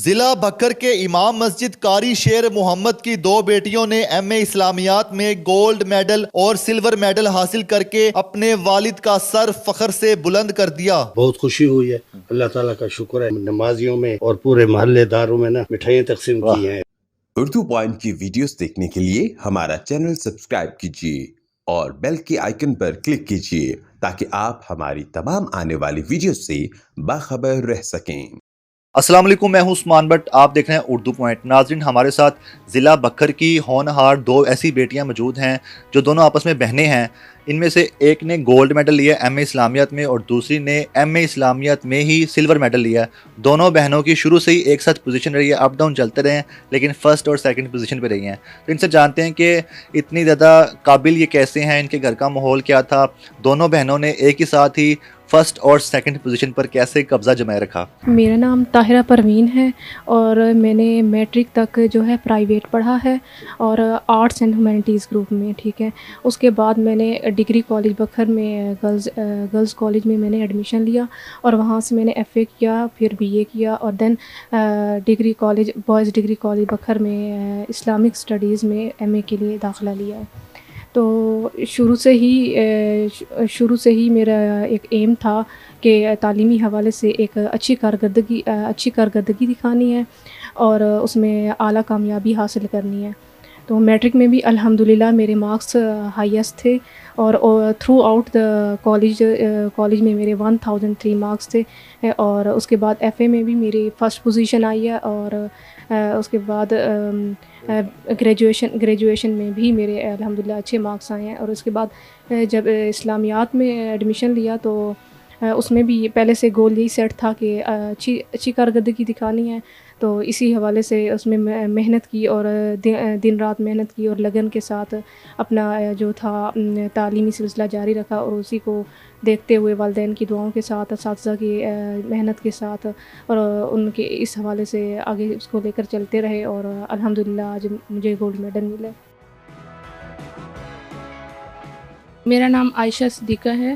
ضلع بکر کے امام مسجد قاری شیر محمد کی دو بیٹیوں نے ایم اے اسلامیات میں گولڈ میڈل اور سلور میڈل حاصل کر کے اپنے والد کا سر فخر سے بلند کر دیا۔ بہت خوشی ہوئی ہے، اللہ تعالیٰ کا شکر ہے۔ نمازیوں میں اور پورے محلے داروں میں مٹھائیاں تقسیم کی ہیں۔ اردو پوائنٹ کی ویڈیوز دیکھنے کے لیے ہمارا چینل سبسکرائب کیجیے اور بیل کے آئیکن پر کلک کیجیے تاکہ آپ ہماری تمام آنے والی ویڈیوز سے باخبر رہ سکیں۔ السلام علیکم، میں ہوں عثمان بٹ، آپ دیکھ رہے ہیں اردو پوائنٹ۔ ناظرین، ہمارے ساتھ ضلع بکر کی ہونہار دو ایسی بیٹیاں موجود ہیں جو دونوں آپس میں بہنیں ہیں۔ ان میں سے ایک نے گولڈ میڈل لیا ایم اے اسلامیات میں اور دوسری نے ایم اے اسلامیات میں ہی سلور میڈل لیا۔ دونوں بہنوں کی شروع سے ہی ایک ساتھ پوزیشن رہی ہے، اپ ڈاؤن چلتے رہے ہیں، لیکن فرسٹ اور سیکنڈ پوزیشن پہ رہی ہیں۔ تو ان سے جانتے ہیں کہ اتنی زیادہ قابل یہ کیسے ہیں، ان کے گھر کا ماحول کیا تھا، دونوں بہنوں نے ایک ہی ساتھ ہی فرسٹ اور سیکنڈ پوزیشن پر کیسے قبضہ جمائے رکھا۔ میرا نام طاہرہ پروین ہے اور میں نے میٹرک تک جو ہے پرائیویٹ پڑھا ہے اور آرٹس اینڈ ہیومینٹیز گروپ میں، ٹھیک ہے۔ اس کے بعد میں نے ڈگری کالج بکر میں گرلز کالج میں نے ایڈمیشن لیا اور وہاں سے میں نے ایف اے کیا، پھر بی اے کیا اور دین degree college boys degree college Bhakkar میں اسلامک اسٹڈیز میں ایم اے کے لیے داخلہ لیا ہے۔ تو شروع سے ہی میرا ایک ایم تھا کہ تعلیمی حوالے سے ایک اچھی کارکردگی دکھانی ہے اور اس میں اعلیٰ کامیابی حاصل کرنی ہے۔ تو میٹرک میں بھی الحمدللہ میرے مارکس ہائیسٹ تھے اور تھرو آؤٹ دا کالج میں میرے 1003 مارکس تھے اور اس کے بعد ایف اے میں بھی میری فرسٹ پوزیشن آئی ہے اور اس کے بعد گریجویشن میں بھی میرے الحمدللہ اچھے مارکس آئے ہیں۔ اور اس کے بعد جب اسلامیات میں ایڈمیشن لیا تو اس میں بھی پہلے سے گول یہی سیٹ تھا کہ اچھی کارکردگی دکھانی ہے، تو اسی حوالے سے اس میں محنت کی اور دن رات محنت کی اور لگن کے ساتھ اپنا جو تھا تعلیمی سلسلہ جاری رکھا اور اسی کو دیکھتے ہوئے والدین کی دعاؤں کے ساتھ، اساتذہ کی محنت کے ساتھ اور ان کے اس حوالے سے آگے اس کو لے کر چلتے رہے اور الحمدللہ آج مجھے گولڈ میڈل ملا۔ میرا نام عائشہ صدیقہ ہے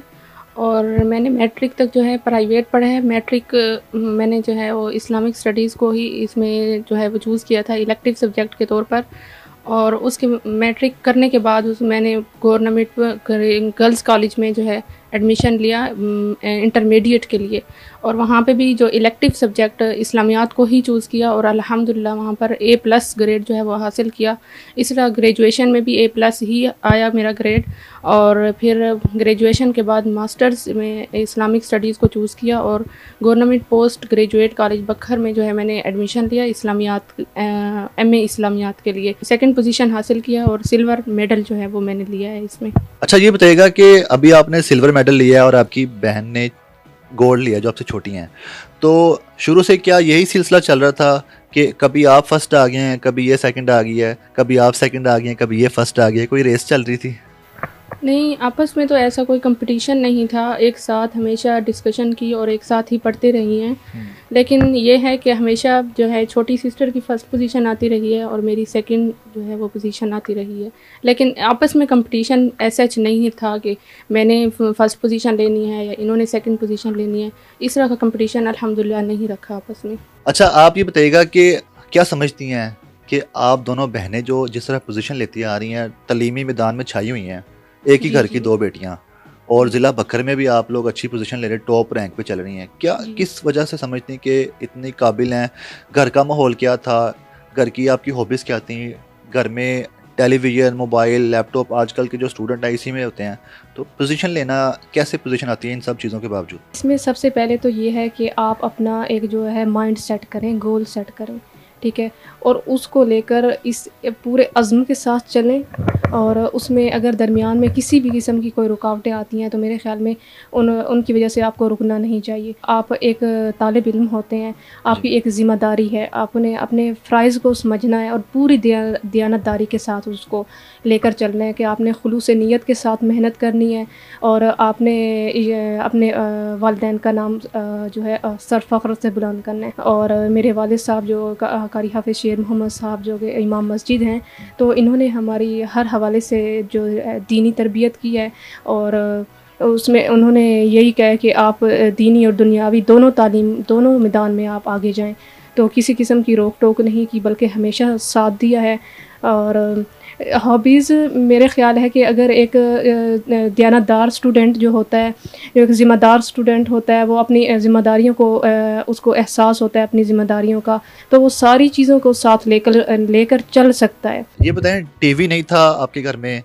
اور میں نے میٹرک تک جو ہے پرائیویٹ پڑھا ہے۔ میٹرک میں نے جو ہے وہ اسلامک اسٹڈیز کو ہی اس میں جو ہے وہ چوز کیا تھا الیکٹیو سبجیکٹ کے طور پر، اور اس کے میٹرک کرنے کے بعد میں نے گورنمنٹ گرلز کالج میں جو ہے ایڈمیشن لیا انٹرمیڈیٹ کے لیے، اور وہاں پہ بھی جو الیکٹیو سبجیکٹ اسلامیات کو ہی چوز کیا اور الحمدللہ وہاں پر اے پلس گریڈ جو ہے وہ حاصل کیا۔ اس طرح گریجویشن میں بھی اے پلس ہی آیا میرا گریڈ، اور پھر گریجویشن کے بعد ماسٹرز میں اسلامک اسٹڈیز کو چوز کیا اور گورنمنٹ پوسٹ گریجویٹ کالج بکھر میں جو ہے میں نے ایڈمیشن لیا اسلامیات ایم اے اسلامیات کے لیے، سیکنڈ پوزیشن حاصل کیا اور سلور میڈل جو ہے وہ میں نے لیا ہے اس میں۔ اچھا، یہ بتائیے گا کہ ابھی آپ نے سلور میڈل لیا اور آپ کی بہن نے گولڈ لیا جو آپ سے چھوٹی ہیں، تو شروع سے کیا یہی سلسلہ چل رہا تھا کہ کبھی آپ فرسٹ آ گئے ہیں، کبھی یہ سیکنڈ آ گئی ہے، کبھی آپ سیکنڈ آ گئے ہیں، کبھی یہ فرسٹ آ گئی ہے، کوئی ریس چل رہی تھی؟ نہیں، آپس میں تو ایسا کوئی کمپٹیشن نہیں تھا، ایک ساتھ ہمیشہ ڈسکشن کی اور ایک ساتھ ہی پڑھتے رہی ہیں، لیکن یہ ہے کہ ہمیشہ جو ہے چھوٹی سسٹر کی فرسٹ پوزیشن آتی رہی ہے اور میری سیکنڈ جو ہے وہ پوزیشن آتی رہی ہے، لیکن آپس میں کمپٹیشن ایسا نہیں تھا کہ میں نے فرسٹ پوزیشن لینی ہے یا انہوں نے سیکنڈ پوزیشن لینی ہے، اس طرح کا کمپٹیشن الحمدللہ نہیں رکھا آپس میں۔ اچھا، آپ یہ بتائیے گا کہ کیا سمجھتی ہیں کہ آپ دونوں بہنیں جو جس طرح پوزیشن لیتی آ رہی ہیں، تعلیمی میدان میں چھائی ہوئی ہیں، ایک ہی گھر کی دو بیٹیاں، اور ضلع بکر میں بھی آپ لوگ اچھی پوزیشن لے رہے، ٹاپ رینک پہ چل رہی ہیں، کیا کس وجہ سے سمجھتی ہیں کہ اتنی قابل ہیں؟ گھر کا ماحول کیا تھا؟ گھر کی آپ کی ہابیز کیا تھیں؟ گھر میں ٹیلی ویژن، موبائل، لیپ ٹاپ، آج کل کے جو اسٹوڈنٹ ہیں اسی میں ہوتے ہیں، تو پوزیشن لینا کیسے پوزیشن آتی ہے ان سب چیزوں کے باوجود؟ اس میں سب سے پہلے تو یہ ہے کہ آپ اپنا ایک جو ہے مائنڈ سیٹ کریں، گول سیٹ کریں، ٹھیک ہے، اور اس کو لے کر اس پورے عزم کے ساتھ چلیں، اور اس میں اگر درمیان میں کسی بھی قسم کی کوئی رکاوٹیں آتی ہیں تو میرے خیال میں ان کی وجہ سے آپ کو رکنا نہیں چاہیے۔ آپ ایک طالب علم ہوتے ہیں، آپ کی ایک ذمہ داری ہے، آپ نے اپنے فرائض کو سمجھنا ہے اور پوری دیانتداری کے ساتھ اس کو لے کر چلنا ہے کہ آپ نے خلوص نیت کے ساتھ محنت کرنی ہے اور آپ نے اپنے والدین کا نام جو ہے سر فخر سے بلند کرنا ہے۔ اور میرے والد صاحب جو قاری حافظ شیر محمد صاحب جو کہ امام مسجد ہیں، تو انہوں نے ہماری ہر حوالے سے جو دینی تربیت کی ہے اور اس میں انہوں نے یہی کہا کہ آپ دینی اور دنیاوی دونوں میدان میں آپ آگے جائیں۔ تو کسی قسم کی روک ٹوک نہیں کی بلکہ ہمیشہ ساتھ دیا ہے. اور ہابیز میرے خیال ہے کہ اگر ایک دیانتدار اسٹوڈنٹ جو ہوتا ہے, ایک ذمہ دار اسٹوڈنٹ ہوتا ہے, وہ اپنی ذمہ داریوں کو اس کو احساس ہوتا ہے اپنی ذمہ داریوں کا, تو وہ ساری چیزوں کو ساتھ لے کر چل سکتا ہے. یہ بتائیں, ٹی وی نہیں تھا آپ کے گھر میں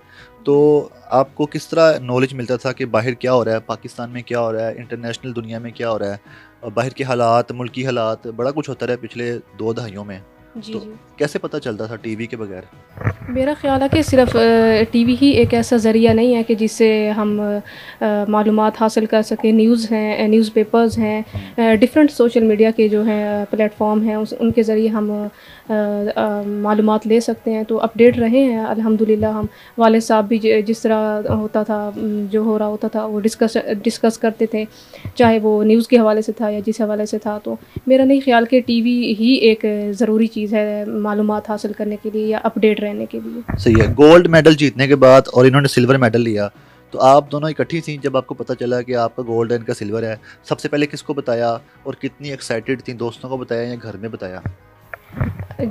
تو آپ کو کس طرح نالج ملتا تھا کہ باہر کیا ہو رہا ہے, پاکستان میں کیا ہو رہا ہے, انٹرنیشنل دنیا میں کیا ہو رہا ہے, اور باہر کے حالات, ملکی حالات, بڑا کچھ ہوتا رہا پچھلے 2 دہائیوں میں. جی تو جی, کیسے پتہ چلتا تھا ٹی وی کے بغیر؟ میرا خیال ہے کہ صرف ٹی وی ہی ایک ایسا ذریعہ نہیں ہے کہ جس سے ہم معلومات حاصل کر سکیں. نیوز ہیں, نیوز پیپرز ہیں, ڈفرینٹ سوشل میڈیا کے جو ہیں پلیٹ فارم ہیں, ان کے ذریعے ہم معلومات لے سکتے ہیں. تو اپڈیٹ رہے ہیں الحمدللہ. ہم والد صاحب بھی جس طرح ہوتا تھا, جو ہو رہا ہوتا تھا وہ ڈسکس کرتے تھے, چاہے وہ نیوز کے حوالے سے تھا یا جس حوالے سے تھا. تو میرا نہیں خیال کہ ٹی وی ہی ایک ضروری چیز ہے معلومات حاصل کرنے کے لیے یا اپڈیٹ رہنے کے لیے. صحیح ہے. گولڈ میڈل جیتنے کے بعد اور انہوں نے سلور میڈل لیا, تو آپ دونوں اکٹھی تھیں جب آپ کو پتہ چلا کہ آپ کا گولڈ ہے, ان کا سلور ہے؟ سب سے پہلے کس کو بتایا اور کتنی ایکسائٹیڈ تھیں, دوستوں کو بتایا یا گھر میں بتایا؟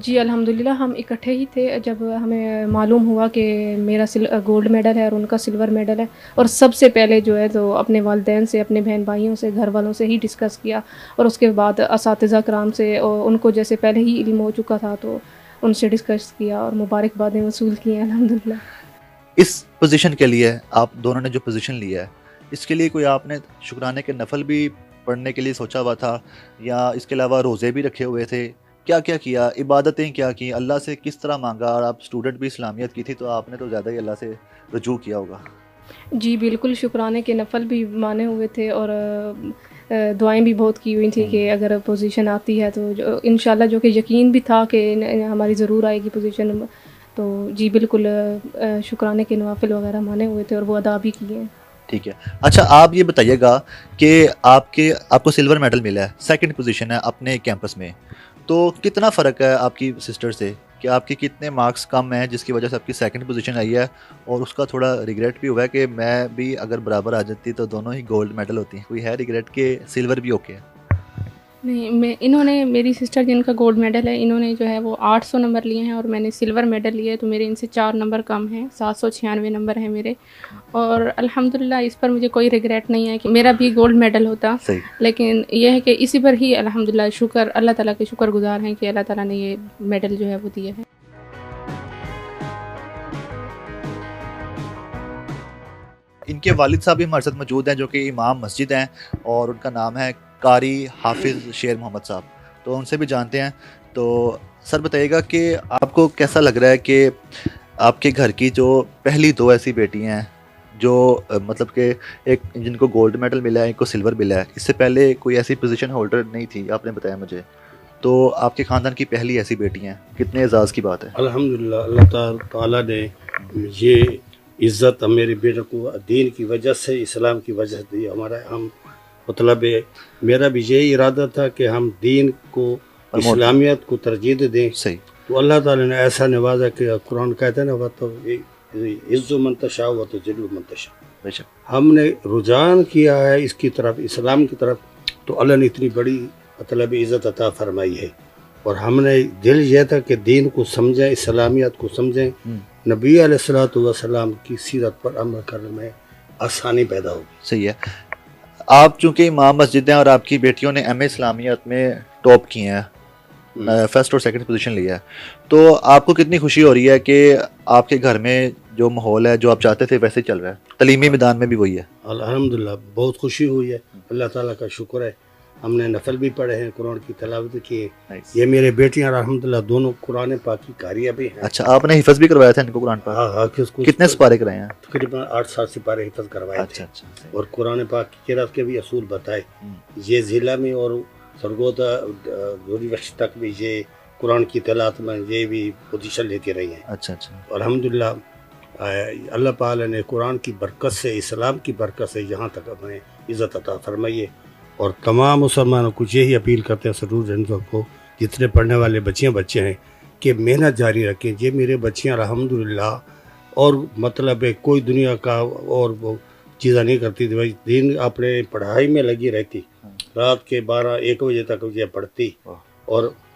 جی الحمدللہ ہم اکٹھے ہی تھے جب ہمیں معلوم ہوا کہ میرا گولڈ میڈل ہے اور ان کا سلور میڈل ہے. اور سب سے پہلے جو ہے تو اپنے والدین سے, اپنے بہن بھائیوں سے, گھر والوں سے ہی ڈسکس کیا, اور اس کے بعد اساتذہ کرام سے, اور ان کو جیسے پہلے ہی علم ہو چکا تھا تو ان سے ڈسکس کیا اور مبارکبادیں وصول کی ہیں الحمدللہ. اس پوزیشن کے لیے آپ دونوں نے جو پوزیشن لیا ہے, اس کے لیے کوئی آپ نے شکرانے کے نفل بھی پڑھنے کے لیے سوچا ہوا تھا, یا اس کے علاوہ روزے بھی رکھے ہوئے تھے؟ کیا کیا, عبادتیں کیا کی, اللہ سے کس طرح مانگا؟ اور آپ اسٹوڈنٹ بھی اسلامیت کی تھی تو آپ نے تو زیادہ ہی اللہ سے رجوع کیا ہوگا. جی بالکل, شکرانے کے نفل بھی مانے ہوئے تھے اور دعائیں بھی بہت کی ہوئی تھیں کہ اگر پوزیشن آتی ہے تو انشاءاللہ, جو کہ یقین بھی تھا کہ ہماری ضرور آئے گی پوزیشن. تو جی بالکل شکرانے کے نوافل وغیرہ مانے ہوئے تھے اور وہ ادا بھی کیے ہیں. ٹھیک ہے. اچھا, آپ یہ بتائیے گا کہ آپ کو سلور میڈل ملا ہے, سیکنڈ پوزیشن ہے اپنے کیمپس میں, تو کتنا فرق ہے آپ کی سسٹر سے, کہ آپ کے کتنے مارکس کم ہیں جس کی وجہ سے آپ کی سیکنڈ پوزیشن آئی ہے, اور اس کا تھوڑا ریگریٹ بھی ہوا ہے کہ میں بھی اگر برابر آ جاتی تو دونوں ہی گولڈ میڈل ہوتی ہیں؟ کوئی ہے ریگریٹ کہ سلور بھی اوکے ہے؟ نہیں, انہوں نے, میری سسٹر جن کا گولڈ میڈل ہے, انہوں نے جو ہے وہ 800 نمبر لیے ہیں اور میں نے سلور میڈل لیے, تو میرے ان سے 4 نمبر کم ہیں, 796 نمبر ہیں میرے. اور الحمدللہ اس پر مجھے کوئی ریگریٹ نہیں ہے کہ میرا بھی گولڈ میڈل ہوتا. لیکن یہ ہے کہ اسی پر ہی الحمدللہ شکر, اللہ تعالیٰ کے شکر گزار ہیں کہ اللہ تعالیٰ نے یہ میڈل جو ہے وہ دیا ہے. ان کے والد صاحب بھی ہمارے ساتھ موجود ہیں جو کہ امام مسجد ہیں, اور ان کا نام ہے قاری حافظ شیر محمد صاحب, تو ان سے بھی جانتے ہیں. تو سر بتائیے گا کہ آپ کو کیسا لگ رہا ہے کہ آپ کے گھر کی جو پہلی 2 ایسی بیٹی ہیں جو مطلب کہ ایک جن کو گولڈ میڈل ملا ہے, ایک کو سلور ملا ہے, اس سے پہلے کوئی ایسی پوزیشن ہولڈر نہیں تھی آپ نے بتایا مجھے, تو آپ کے خاندان کی پہلی ایسی بیٹی ہیں, کتنے اعزاز کی بات ہے. الحمدللہ, اللہ تعالیٰ نے یہ عزت میرے بیٹے کو دین کی وجہ سے, اسلام کی وجہ سے دی. ہم مطلب میرا بھی یہی ارادہ تھا کہ ہم دین کو, اسلامیت کو ترجیح دیں. صحیح. تو اللہ تعالیٰ نے ایسا نوازا کہ قرآن کہتے ہیں نا, وہ تو عز منتشا و تو ذل منتشا. ہم نے رجحان کیا ہے اس کی طرف, اسلام کی طرف, تو اللہ نے اتنی بڑی مطلب عزت عطا فرمائی ہے. اور ہم نے دل یہ تھا کہ دین کو سمجھیں, اسلامیت کو سمجھیں, نبی علیہ الصلوۃ والسلام کی سیرت پر عمل کرنے میں آسانی پیدا ہوگی. صحیح ہے. آپ چونکہ امام مسجد ہیں اور آپ کی بیٹیوں نے ایم اے اسلامیت میں ٹاپ کی ہیں, فرسٹ اور سیکنڈ پوزیشن لیا ہے, تو آپ کو کتنی خوشی ہو رہی ہے کہ آپ کے گھر میں جو ماحول ہے جو آپ چاہتے تھے ویسے چل رہا ہے, تعلیمی میدان میں بھی وہی ہے؟ الحمدللہ بہت خوشی ہوئی ہے, اللہ تعالیٰ کا شکر ہے. ہم نے نفل بھی پڑھے ہیں, قرآن کی تلاوت کی ہے. یہ میرے بیٹیاں الحمدللہ دونوں قرآن پاک کی قاریہ بھی ہیں. اچھا, آپ نے حفظ بھی کروایا تھا ان کو قرآن پاک؟ ہاں, حافظ کو کتنے سپارے کرائے ہیں؟ تقریباً 8 سپارے حفظ کروائے. اچھا اچھا. اور قرآن پاک کی قرأت کے بھی اصول بتائے. یہ ضلع میں اور سرگودا دوری وقت تک بھی یہ قرآن کی تلاوت میں یہ بھی پوزیشن لیتی رہی ہیں. اچھا اچھا. الحمدللہ اللہ تعالیٰ نے قرآن کی برکت سے, اسلام کی برکت سے یہاں تک ہمیں عزت عطا فرمائی ہے. اور تمام مسلمانوں کو یہی اپیل کرتے ہیں سرور رنزو کو, جتنے پڑھنے والے بچے ہیں, کہ محنت جاری رکھیں. یہ میرے بچیاں الحمدللہ, اور مطلب کوئی دنیا کا اور وہ چیزیں نہیں کرتی تھی, بھائی دین اپنے پڑھائی میں لگی رہتی, رات کے 12-1 بجے تک یہ پڑھتی, اور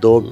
2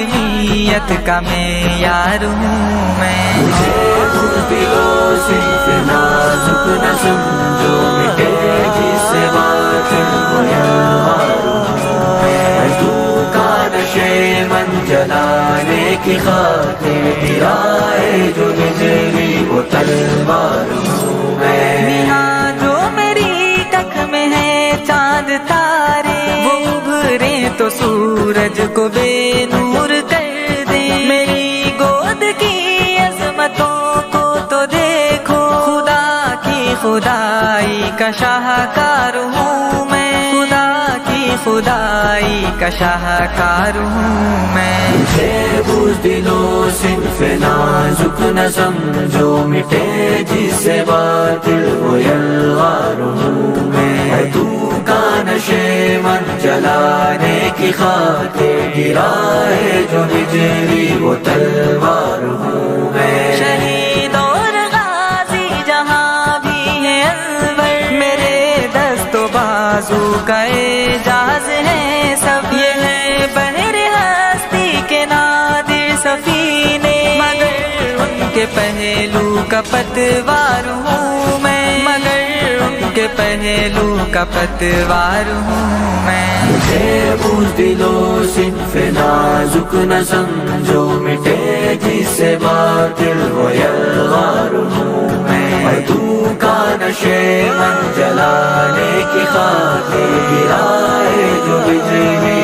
آدمیت کا معیار ہوں میں. مجھے بزدلوں صرف نازک نہ سمجھو، مٹے جس سے باطل وہ یلغار ہوں میں. تو کا نشے من جلانے کی خاطر گرائے جو بجلی وہ تلوار ہوں میں. یہاں جو میری تک میں ہے چاند تارے، وہ ابھرے تو سورج کو بے نور کر دے. میری گود کی عظمتوں کو تو دیکھو، خدا کی خدائی کا شاہکار ہوں میں. خدا کی خدائی کا شاہکار ہوں میں. مجھے بزدلوں صرف نازک نہ سمجھو، مٹے جس سے باطل وہ یلغار ہوں میں. تو کا نشے من جلانے کی خاطر گرائے جو بجلی وہ تلوار ہوں میں. شہید اور غازی جہاں بھی ہے انور، میرے دست و بازو کا اعجاز ہے سب. یہ ہے بحر ہستی کے نادر سفینے، مگر ان کے پہلو کا پتوار ہوں میں. مگر ان کے پہلو کا پتوار ہوں میں. مجھے بزدلوں صرف نازک نہ سمجھو، مٹے جس سے باطل وہ یلغار ہوں میں. تو کا نشے من جلانے کی خاطر گرائے جو بجلی